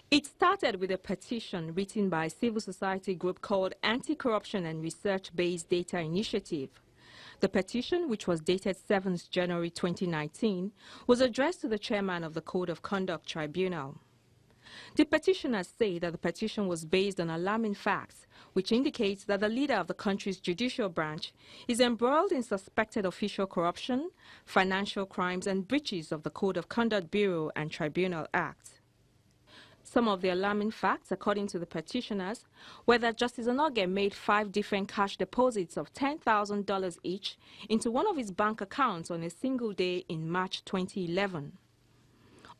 It started with a petition written by a civil society group called Anti-Corruption and Research-Based Data Initiative. The petition, which was dated 7th January 2019, was addressed to the chairman of the Code of Conduct Tribunal. The petitioners say that the petition was based on alarming facts, which indicates that the leader of the country's judicial branch is embroiled in suspected official corruption, financial crimes, and breaches of the Code of Conduct Bureau and Tribunal Act. Some of the alarming facts, according to the petitioners, were that Justice Onnoghen made 5 different cash deposits of $10,000 each into one of his bank accounts on a single day in March 2011.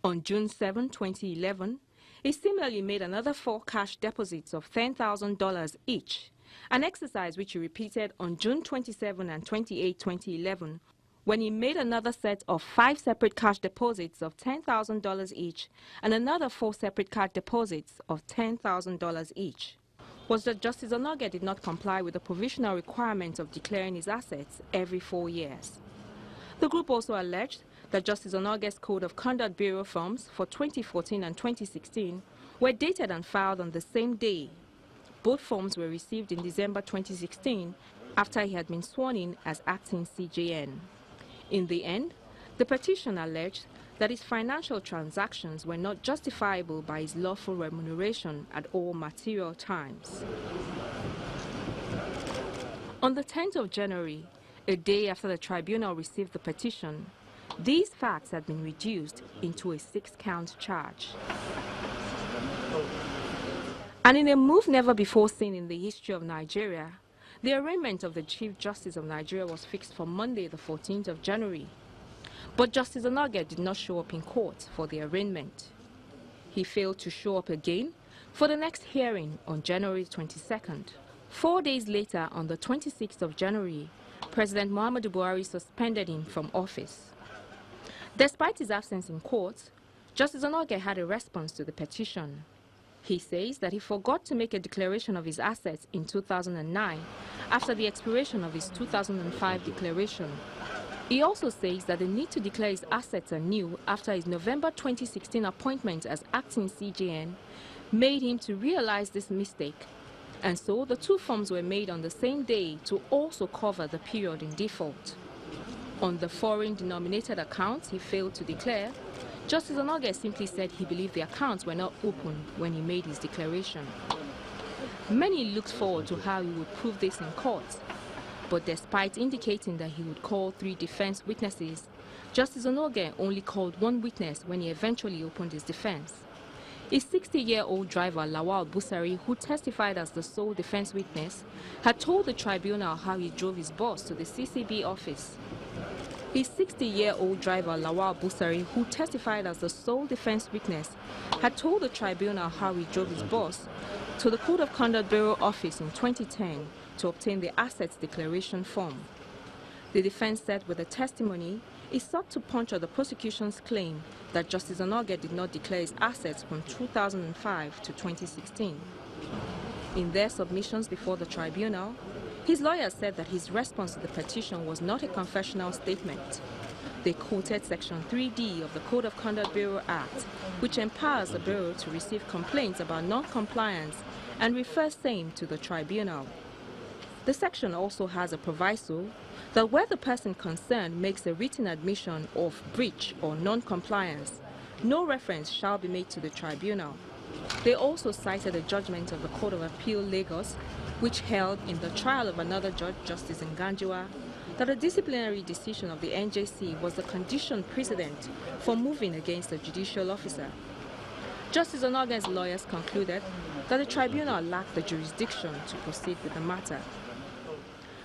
On June 7, 2011, he similarly made another 4 cash deposits of $10,000 each, an exercise which he repeated on June 27 and 28, 2011, when he made another set of 5 separate cash deposits of $10,000 each and another 4 separate cash deposits of $10,000 each. Was that Justice Onnoghen did not comply with the provisional requirement of declaring his assets every 4 years. The group also alleged that Justice Onnoghen's Code of Conduct Bureau forms for 2014 and 2016 were dated and filed on the same day. Both forms were received in December 2016 after he had been sworn in as acting CJN. In the end, the petition alleged that his financial transactions were not justifiable by his lawful remuneration at all material times. On the 10th of January, a day after the tribunal received the petition, these facts had been reduced into a 6-count charge. And in a move never before seen in the history of Nigeria, the arraignment of the Chief Justice of Nigeria was fixed for Monday, the 14th of January. But Justice Onnoghen did not show up in court for the arraignment. He failed to show up again for the next hearing on January 22nd. 4 days later, on the 26th of January, President Muhammadu Buhari suspended him from office. Despite his absence in court, Justice Onnoghen had a response to the petition. He says that he forgot to make a declaration of his assets in 2009 after the expiration of his 2005 declaration. He also says that the need to declare his assets anew after his November 2016 appointment as acting CJN made him to realize this mistake. And so the 2 forms were made on the same day to also cover the period in default. On the foreign-denominated accounts he failed to declare, Justice Onnoghen simply said he believed the accounts were not open when he made his declaration. Many looked forward to how he would prove this in court, but despite indicating that he would call 3 defense witnesses, Justice Onnoghen only called 1 witness when he eventually opened his defense. A 60-year-old driver, Lawal Busari, who testified as the sole defense witness, had told the tribunal how he drove his bus to the CCB office. His 60-year-old driver, Lawal Busari, who testified as the sole defense witness, had told the tribunal how he drove his bus to the Code of Conduct Bureau office in 2010 to obtain the assets declaration form. The defense said with the testimony, it sought to puncture the prosecution's claim that Justice Onnoghen did not declare his assets from 2005 to 2016. In their submissions before the tribunal, his lawyers said that his response to the petition was not a confessional statement. They quoted Section 3D of the Code of Conduct Bureau Act, which empowers the Bureau to receive complaints about non-compliance and refers same to the tribunal. The section also has a proviso that where the person concerned makes a written admission of breach or non-compliance, no reference shall be made to the tribunal. They also cited a judgment of the Court of Appeal Lagos, which held in the trial of another judge, Justice Nganjuwa, that a disciplinary decision of the NJC was the condition precedent for moving against a judicial officer. Justice Onnoghen's lawyers concluded that the tribunal lacked the jurisdiction to proceed with the matter.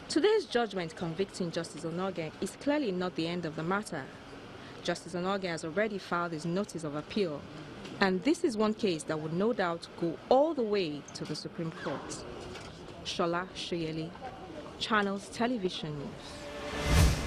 Today's judgment convicting Justice Onnoghen is clearly not the end of the matter. Justice Onnoghen has already filed his notice of appeal, and this is one case that would no doubt go all the way to the Supreme Court. Shola Shoyele, Channels Television News.